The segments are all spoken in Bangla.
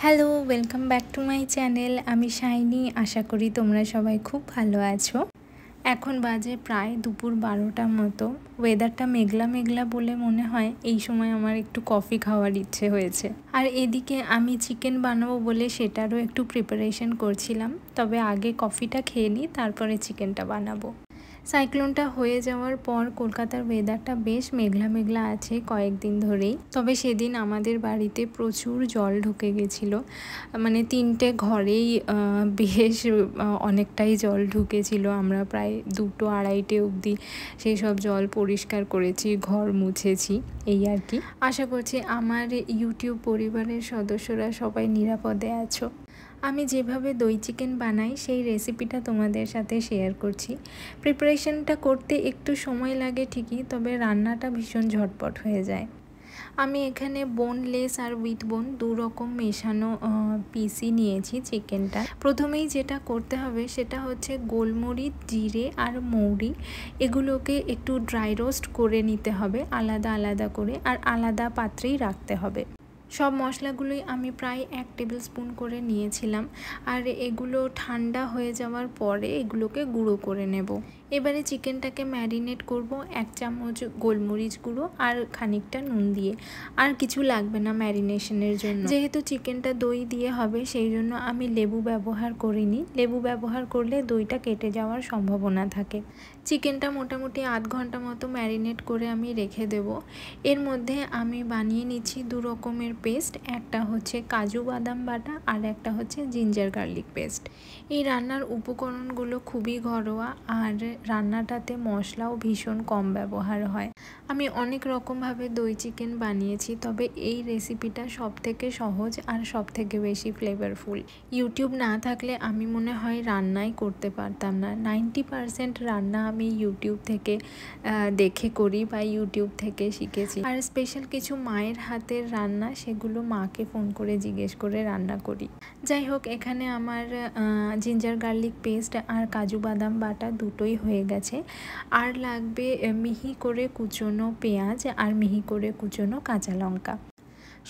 Hello, welcome back to my channel. আমি শাইনি। আশা করি তোমরা সবাই খুব ভালো আছো। এখন বাজে প্রায় দুপুর 12টার মতো। ওয়েদারটা মেঘলা মেঘলা বলে মনে হয় এই সময় আমার একটু কফি খাওয়ার ইচ্ছে হয়েছে। আর এদিকে আমি চিকেন বানাবো বলে সেটারও একটু প্রিপারেশন করছিলাম। তবে আগে কফিটা খেয়ে নিই, তারপরে চিকেনটা বানাবো। সাইক্লোনটা হয়ে যাওয়ার পর কলকাতার ওয়েদারটা বেশ মেঘলা মেঘলা আছে কয়েকদিন ধরেই। তবে সেদিন আমাদের বাড়িতে প্রচুর জল ঢুকে গেছিলো, মানে 3টে ঘরেই বেশ অনেকটাই জল ঢুকেছিল। আমরা প্রায় 2-2:30 অবধি সেই সব জল পরিষ্কার করেছি, ঘর মুছেছি, এই আর কি। আশা করছি আমার ইউটিউব পরিবারের সদস্যরা সবাই নিরাপদে আছো। আমি যেভাবে দই চিকেন বানাই সেই রেসিপিটা তোমাদের সাথে শেয়ার করছি। প্রিপারেশনটা করতে একটু সময় লাগে ঠিকই, তবে রান্নাটা ভীষণ ঝটপট হয়ে যায়। আমি এখানে বোনলেস আর উইথ বোন দু রকম মেশানো পিসই নিয়েছি চিকেনটা। প্রথমেই যেটা করতে হবে সেটা হচ্ছে গোলমরিচ, জিরে আর মৌরি এগুলোকে একটু ড্রাই রোস্ট করে নিতে হবে আলাদা আলাদা করে, আর আলাদা পাত্রেই রাখতে হবে। সব মশলাগুলোই আমি প্রায় 1 টেবিল স্পুন করে নিয়েছিলাম, আর এগুলো ঠান্ডা হয়ে যাওয়ার পরে এগুলোকে গুঁড়ো করে নেব। এবারে চিকেনটাকে ম্যারিনেট করব 1 চামচ গোলমরিচ গুঁড়ো আর খানিকটা নুন দিয়ে। আর কিছু লাগবে না ম্যারিনেশনের জন্য। যেহেতু চিকেনটা দই দিয়ে হবে সেই জন্য আমি লেবু ব্যবহার করিনি। লেবু ব্যবহার করলে দইটা কেটে যাওয়ার সম্ভাবনা থাকে। চিকেনটা মোটামুটি আধ ঘন্টা মতো ম্যারিনেট করে আমি রেখে দেব। এর মধ্যে আমি বানিয়ে নিচ্ছি 2 রকমের পেস্ট। একটা হচ্ছে কাজু বাদাম বাটা আর একটা হচ্ছে জিঞ্জার গার্লিক পেস্ট। এই রান্নার উপকরণগুলো খুবই ঘরোয়া, আর রান্নাটাতে মশলাও ভীষণ কম ব্যবহার হয়। আমি অনেক রকমভাবে দই চিকেন বানিয়েছি, তবে এই রেসিপিটা সবথেকে সহজ আর সবথেকে বেশি ফ্লেভারফুল। ইউটিউব না থাকলে আমি মনে হয় রান্নাই করতে পারতাম না। 90% রান্না আমি ইউটিউব থেকে দেখে করি বা ইউটিউব থেকে শিখেছি। আর স্পেশাল কিছু মায়ের হাতের রান্না সেগুলো মাকে ফোন করে জিজ্ঞেস করে রান্না করি। যাই হোক, এখানে আমার জিঞ্জার গার্লিক পেস্ট আর কাজু বাদাম বাটা দুটোই হয়ে গেছে। আর লাগবে মিহি করে কুচোনো পেঁয়াজ আর মিহি করে কুচোনো কাঁচা লঙ্কা।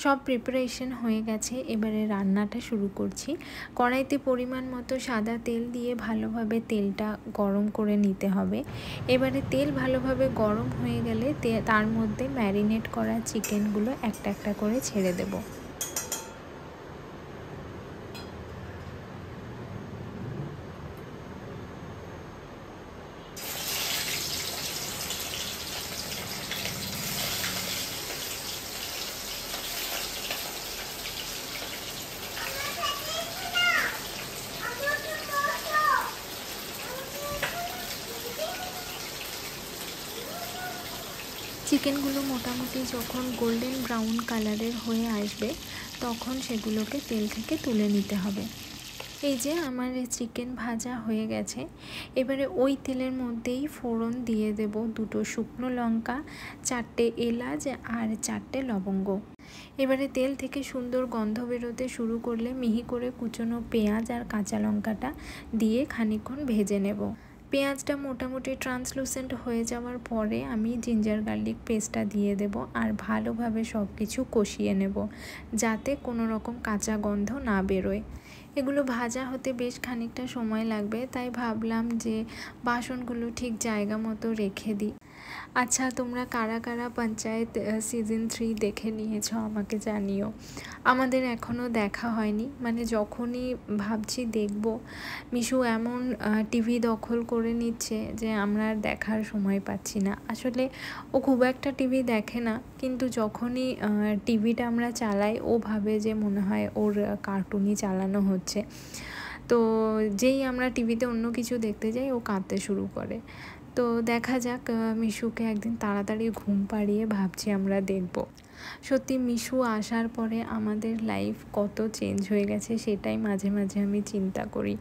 সব প্রিপারেশন হয়ে গেছে, এবারে রান্নাটা শুরু করছি। কড়াইতে পরিমাণ মতো সাদা তেল দিয়ে ভালোভাবে তেলটা গরম করে নিতে হবে। এবারে তেল ভালোভাবে গরম হয়ে গেলে তার মধ্যে ম্যারিনেট করা চিকেনগুলো একটা একটা করে ছেড়ে দেব। চিকেনগুলো মোটামুটি যখন গোল্ডেন ব্রাউন কালারের হয়ে আসবে তখন সেগুলোকে তেল থেকে তুলে নিতে হবে। এই যে আমার চিকেন ভাজা হয়ে গেছে। এবারে ওই তেলের মধ্যেই ফোড়ন দিয়ে দেব 2টো শুকনো লঙ্কা, 4টে এলাচ আর 4টে লবঙ্গ। এবারে তেল থেকে সুন্দর গন্ধ বেরোতে শুরু করলে মিহি করে কুচোনো পেঁয়াজ আর কাঁচা লঙ্কাটা দিয়ে খানিকক্ষণ ভেজে নেব। পেঁয়াজটা মোটামুটি ট্রান্সলুসেন্ট হয়ে যাওয়ার পরে আমি জিঞ্জার গার্লিক পেস্টটা দিয়ে দেব আর ভালোভাবে সব কিছু কষিয়ে নেব, যাতে কোনো রকম কাঁচা গন্ধ না বেরোয়। এগুলো ভাজা হতে বেশ খানিকটা সময় লাগবে, তাই ভাবলাম যে বাসনগুলো ঠিক জায়গা মতো রেখে দিই। আচ্ছা, তোমরা কারা কারা পঞ্চায়েত সিজন 3 দেখে নিয়েছ আমাকে জানিও। আমাদের এখনও দেখা হয়নি, মানে যখনই ভাবছি দেখব মিশু এমন টিভি দখল করে নিচ্ছে যে আমরা আর দেখার সময় পাচ্ছি না। আসলে ও খুব একটা টিভি দেখে না, কিন্তু যখনই টিভিটা আমরা চালাই ও ভাবে যে মনে হয় ওর কার্টুনই চালানো হচ্ছে। তো যেই আমরা টিভিতে অন্য কিছু দেখতে যাই ও কাঁদতে শুরু করে। তো দেখা যাক, মিশুকে একদিন তাড়াতাড়ি ঘুম পাড়িয়ে ভাবছি আমরা দেখব। সত্যি মিশু আসার পরে আমাদের লাইফ কত চেঞ্জ হয়ে গেছে সেটাই মাঝে মাঝে আমি চিন্তা করি।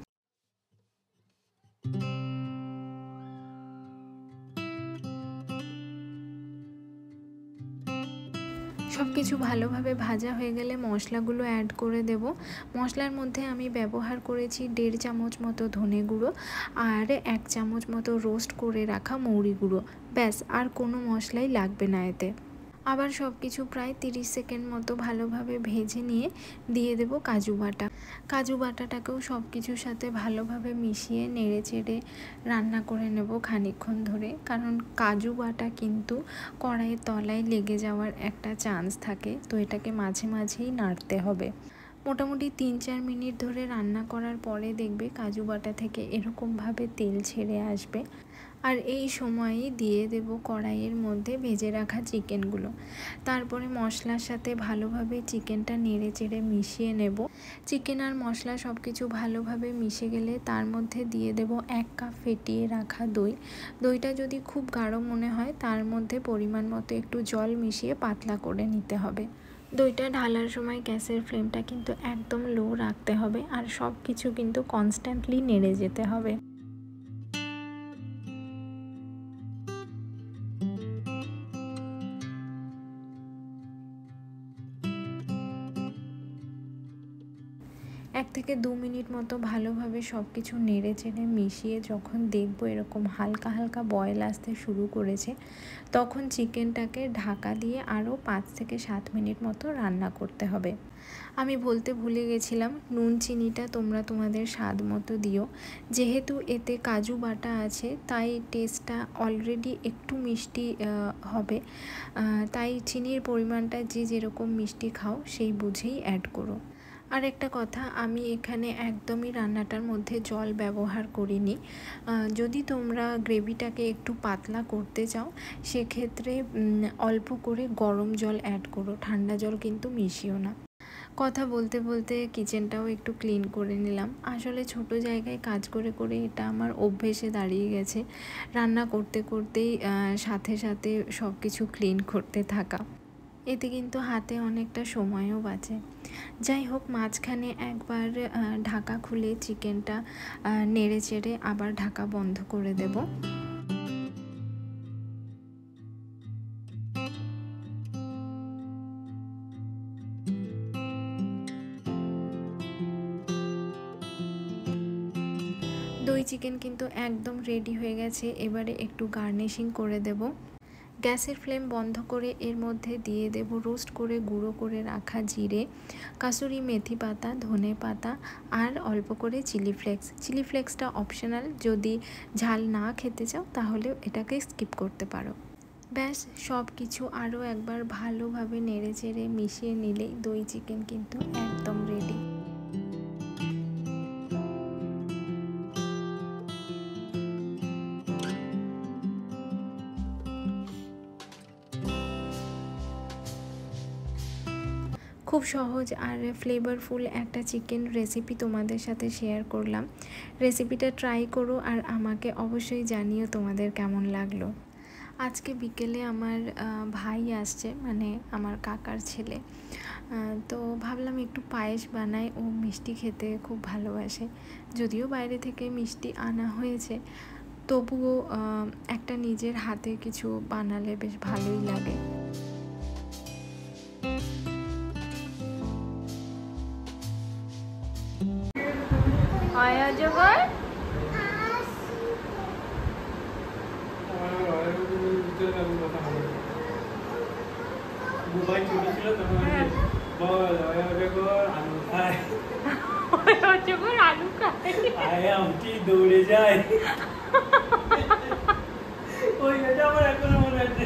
সব কিছু ভালোভাবে ভাজা হয়ে গেলে মশলাগুলো অ্যাড করে দেব। মশলার মধ্যে আমি ব্যবহার করেছি 1.5 চামচ মতো ধনে গুঁড়ো আর 1 চামচ মতো রোস্ট করে রাখা মৌরি গুঁড়ো। ব্যাস, আর কোনো মশলাই লাগবে না এতে। আবার সব কিছু প্রায় 30 সেকেন্ড মতো ভালোভাবে ভেজে নিয়ে দিয়ে দেব কাজু বাটা। কাজু বাটাটাকেও সব কিছুর সাথে ভালোভাবে মিশিয়ে নেড়ে চেড়ে রান্না করে নেব খানিকক্ষণ ধরে, কারণ কাজু বাটা কিন্তু কড়াইয়ের তলায় লেগে যাওয়ার একটা চান্স থাকে, তো এটাকে মাঝে মাঝেই নাড়তে হবে। মোটামুটি 3-4 মিনিট ধরে রান্না করার পরে দেখবে কাজু বাটা থেকে এরকমভাবে তেল ছেড়ে আসবে। আর এই সময়েই দিয়ে দেব কড়াইয়ের মধ্যে ভেজে রাখা চিকেনগুলো। তারপরে মশলার সাথে ভালোভাবে চিকেনটা নেড়ে চেড়ে মিশিয়ে নেব। চিকেন আর মশলা সব কিছু ভালোভাবে মিশে গেলে তার মধ্যে দিয়ে দেব 1 কাপ ফেটিয়ে রাখা দই। দইটা যদি খুব গাঢ় মনে হয় তার মধ্যে পরিমাণ মতো একটু জল মিশিয়ে পাতলা করে নিতে হবে। দইটা ঢালার সময় গ্যাসের ফ্লেমটা কিন্তু একদম লো রাখতে হবে, আর সব কিছু কিন্তু কনস্ট্যান্টলি নেড়ে যেতে হবে। এক থেকে 2 মিনিট মতো ভালোভাবে সব কিছু নেড়ে চেড়ে মিশিয়ে যখন দেখব এরকম হালকা হালকা বয়েল আসতে শুরু করেছে, তখন চিকেনটাকে ঢাকা দিয়ে আরও 5 থেকে 7 মিনিট মতো রান্না করতে হবে। আমি বলতে ভুলে গেছিলাম, নুন চিনিটা তোমরা তোমাদের স্বাদ মতো দিও। যেহেতু এতে কাজু বাটা আছে তাই টেস্টটা অলরেডি একটু মিষ্টি হবে, তাই চিনির পরিমাণটা যে যেরকম মিষ্টি খাও সেই বুঝেই অ্যাড করো। আর একটা কথা, আমি এখানে একদমই রান্নাটার মধ্যে জল ব্যবহার করিনি। যদি তোমরা গ্রেভিটাকে একটু পাতলা করতে চাও সেক্ষেত্রে অল্প করে গরম জল অ্যাড করো, ঠান্ডা জল কিন্তু মিশিও না। কথা বলতে বলতে কিচেনটাও একটু ক্লিন করে নিলাম। আসলে ছোট জায়গায় কাজ করে করে এটা আমার অভ্যেসে দাঁড়িয়ে গেছে, রান্না করতে করতেই সাথে সাথে সব কিছু ক্লিন করতে থাকা। এতে কিন্তু হাতে অনেকটা সময়ও বাঁচে। যাই হোক, মাঝখানে একবার ঢাকা খুলে চিকেনটা নেড়ে চেড়ে আবার ঢাকা বন্ধ করে দেব। দই চিকেন কিন্তু একদম রেডি হয়ে গেছে। এবারে একটু গার্নিশিং করে দেব। গ্যাসের ফ্লেম বন্ধ করে এর মধ্যে দিয়ে দেব রোস্ট করে গুঁড়ো করে রাখা জিরে, কাসুরি মেথি পাতা, ধনে পাতা আর অল্প করে চিলি ফ্লেক্স। চিলি ফ্লেক্সটা অপশনাল, যদি ঝাল না খেতে চাও তাহলে এটাকে স্কিপ করতে পারো। ব্যাস, সব কিছু আরও একবার ভালোভাবে নেড়ে চেড়ে মিশিয়ে নিলেই দই চিকেন কিন্তু একদম রেডি। খুব সহজ আর ফ্লেভারফুল একটা চিকেন রেসিপি তোমাদের সাথে শেয়ার করলাম। রেসিপিটা ট্রাই করো আর আমাকে অবশ্যই জানিও তোমাদের কেমন লাগলো। আজকে বিকেলে আমার ভাই আসছে, মানে আমার কাকার ছেলে, তো ভাবলাম একটু পায়েস বানাই। ও মিষ্টি খেতে খুব ভালোবাসে, যদিও বাইরে থেকে মিষ্টি আনা হয়েছে, তবুও একটা নিজের হাতে কিছু বানালে বেশ ভালোই লাগে। অজগর আলু খায়, দৌড়ে যায়। ওই আমার এখনো মনে আছে।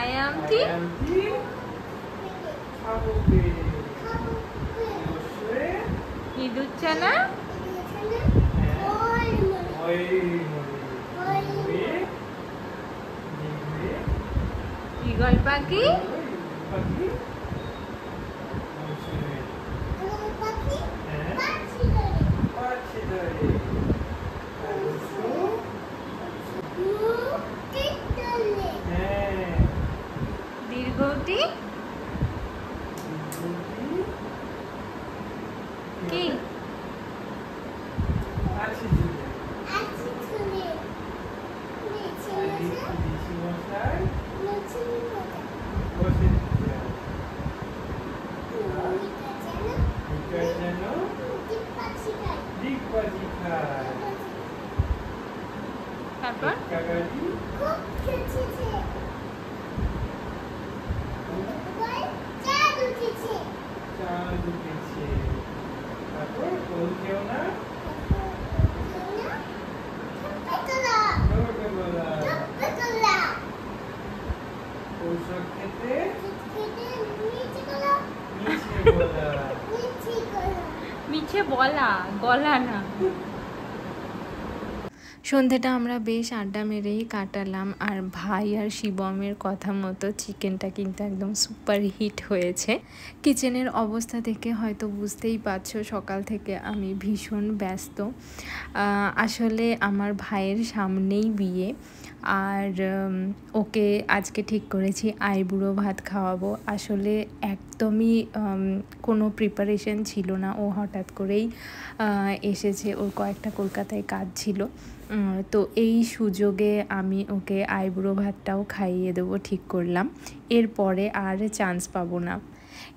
I am the ইঁদুর ছানা, ঈগল পাখি, দীর্ঘটি কি তারপর মিছে বলা, গলা না। সন্ধেটা আমরা বেশ আড্ডা মেরেই কাটালাম। আর ভাই আর শিবমের কথা মতো চিকেনটা কিন্তু একদম সুপার হিট হয়েছে। কিচেনের অবস্থা থেকে হয়তো বুঝতেই পারছো সকাল থেকে আমি ভীষণ ব্যস্ত। আসলে আমার ভাইয়ের সামনেই বিয়ে, আর ওকে আজকে ঠিক করেছি আইবুড়ো ভাত খাওয়াবো। আসলে একদমই কোনো প্রিপারেশন ছিল না, ও হঠাৎ করেই এসেছে, ওর কয়েকটা কলকাতায় কাজ ছিল। তো এই সুযোগে আমি ওকে আইবুড়ো ভাতটাও খাইয়ে দেবো ঠিক করলাম, এরপরে আর চান্স পাবো না।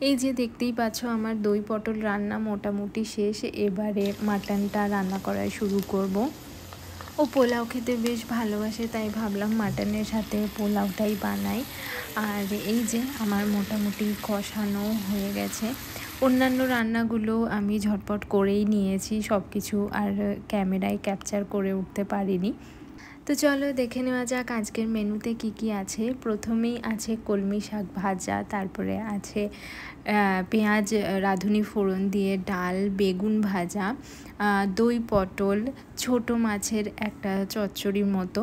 এই যে দেখতেই পাচ্ছ আমার দই পটল রান্না মোটামুটি শেষ। এবারে মাটনটা রান্না করা শুরু করব। ও পোলাও খেতে বেশ ভালোবাসে, তাই ভাবলাম মাটনের সাথে পোলাওটাই বানাই। আর এই যে আমার মোটামুটি কষানো হয়ে গেছে। অন্যান্য রান্নাগুলো আমি ঝটপট করেই নিয়েছি সব কিছু, আর ক্যামেরায় ক্যাপচার করে উঠতে পারিনি। তো চলো দেখে নেওয়া যাক আজকের মেনুতে কি কি আছে। প্রথমেই আছে কলমি শাক ভাজা, তারপরে আছে পেঁয়াজ রাঁধুনি ফোড়ন দিয়ে ডাল, বেগুন ভাজা, দই পটল, ছোট মাছের একটা চচ্চড়ির মতো,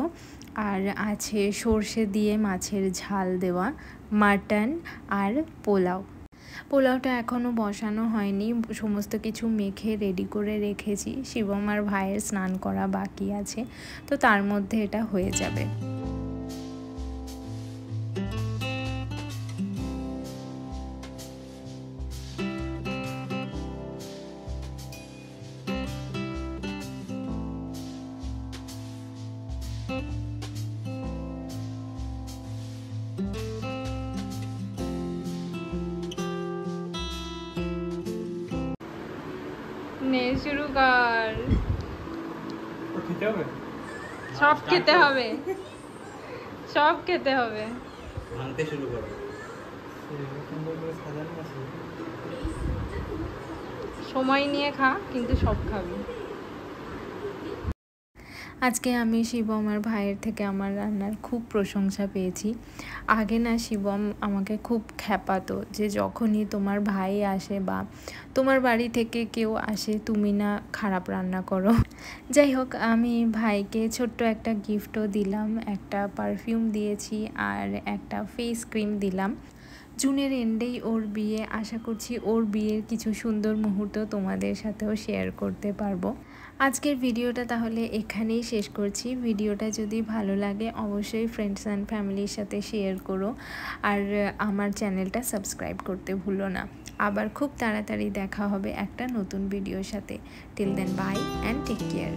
আর আছে সর্ষে দিয়ে মাছের ঝাল দেওয়া, মাটন আর পোলাও। পোলাওটা এখনও বসানো হয়নি, সমস্ত কিছু মেখে রেডি করে রেখেছি। শিবম আর ভাইয়ের স্নান করা বাকি আছে, তো তার মধ্যে এটা হয়ে যাবে। নে শুরু কর। খেতে হবে, সব খেতে হবে, সব খেতে হবে। ভাঙতে শুরু করো। সুন্দর করে সাজানো আছে, সময় নিয়ে খা, কিন্তু সব খাবি। আজকে আমি শিবম আর ভাইয়ের থেকে আমার রান্নার খুব প্রশংসা পেয়েছি। আগে না শিবম আমাকে খুব খ্যাপাতো যে যখনই তোমার ভাই আসে বা তোমার বাড়ি থেকে কেউ আসে তুমি না খারাপ রান্না করো। যাই হোক, আমি ভাইকে ছোট্ট একটা গিফটও দিলাম, একটা পারফিউম দিয়েছি আর একটা ফেস ক্রিম দিলাম। জুনের এন্ডেই ওর বিয়ে, আশা করছি ওর বিয়ের কিছু সুন্দর মুহূর্ত তোমাদের সাথেও শেয়ার করতে পারবো। আজকের ভিডিওটা তাহলে এখানেই শেষ করছি। ভিডিওটা যদি ভালো লাগে অবশ্যই ফ্রেন্ডস অ্যান্ড ফ্যামিলির সাথে শেয়ার করো, আর আমার চ্যানেলটা সাবস্ক্রাইব করতে ভুলো না। আবার খুব তাড়াতাড়ি দেখা হবে একটা নতুন ভিডিওর সাথে। Till then bye and take care.